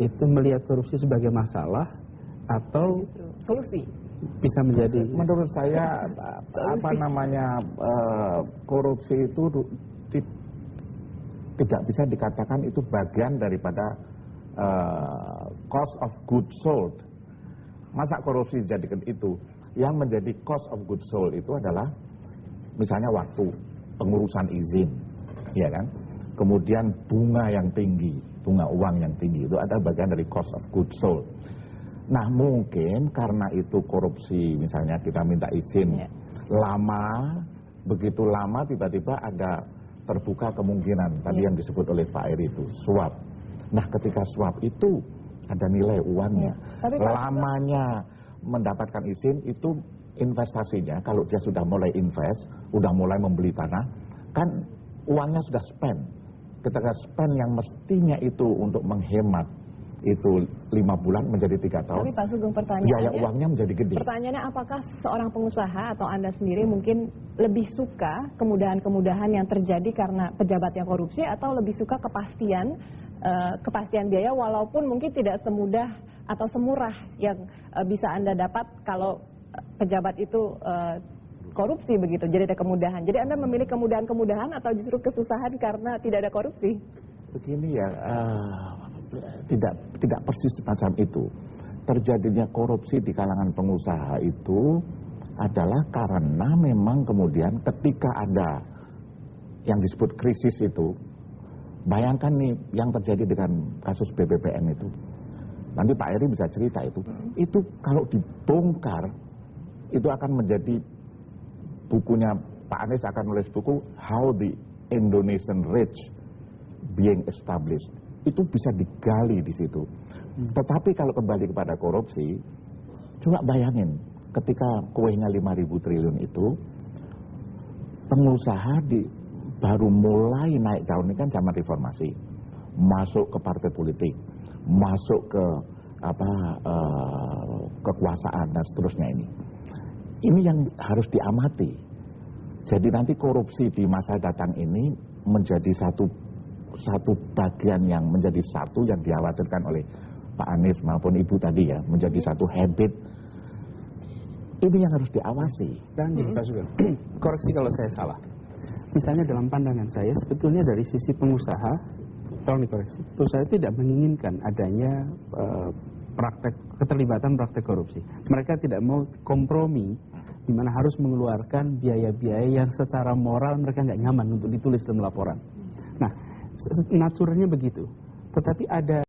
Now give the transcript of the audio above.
itu melihat korupsi sebagai masalah atau solusi? Bisa menjadi, menurut saya korupsi itu tidak bisa dikatakan itu bagian daripada cost of goods sold. Masa korupsi dijadikan itu? Yang menjadi cost of goods sold itu adalah misalnya waktu, pengurusan izin, ya kan? Kemudian bunga yang tinggi, bunga uang yang tinggi, itu ada bagian dari cost of goods sold. Nah mungkin karena itu korupsi, misalnya kita minta izin lama, begitu lama tiba-tiba ada terbuka kemungkinan tadi yang disebut oleh Pak Eri itu, suap. Nah ketika suap itu ada nilai uangnya, lamanya mendapatkan izin itu investasinya, kalau dia sudah mulai invest, sudah mulai membeli tanah, kan uangnya sudah spend. Ketika spend yang mestinya itu untuk menghemat, itu 5 bulan menjadi 3 tahun. Tapi Pak Sugeng, pertanyaannya, biaya uangnya menjadi gede. Pertanyaannya, apakah seorang pengusaha atau Anda sendiri mungkin lebih suka kemudahan-kemudahan yang terjadi karena pejabat yang korupsi, atau lebih suka kepastian biaya walaupun mungkin tidak semudah atau semurah yang bisa Anda dapat kalau pejabat itu korupsi begitu, jadi ada kemudahan. Jadi Anda memilih kemudahan-kemudahan atau justru kesusahan karena tidak ada korupsi? Begini ya, tidak persis semacam itu. Terjadinya korupsi di kalangan pengusaha itu adalah karena memang kemudian ketika ada yang disebut krisis itu, bayangkan nih yang terjadi dengan kasus BPPN itu. Nanti Pak Eri bisa cerita itu kalau dibongkar itu akan menjadi, bukunya Pak Anies akan nulis buku How the Indonesian Rich Being Established. Itu bisa digali di situ. Tetapi kalau kembali kepada korupsi, coba bayangin ketika kuenya 5.000 triliun itu, pengusaha baru mulai naik daun, ini kan zaman reformasi, masuk ke partai politik, masuk ke kekuasaan dan seterusnya ini. Ini yang harus diamati. Jadi nanti korupsi di masa datang ini menjadi satu bagian yang menjadi satu yang dikhawatirkan oleh Pak Anies maupun Ibu tadi ya, menjadi satu habit. Ini yang harus diawasi. Dan Pak Sugeng, koreksi kalau saya salah. Misalnya dalam pandangan saya, sebetulnya dari sisi pengusaha, tolong dikoreksi, pengusaha tidak menginginkan adanya keterlibatan praktek korupsi. Mereka tidak mau kompromi, di mana harus mengeluarkan biaya-biaya yang secara moral mereka nggak nyaman untuk ditulis dalam laporan. Nah, naturalnya begitu. Tetapi ada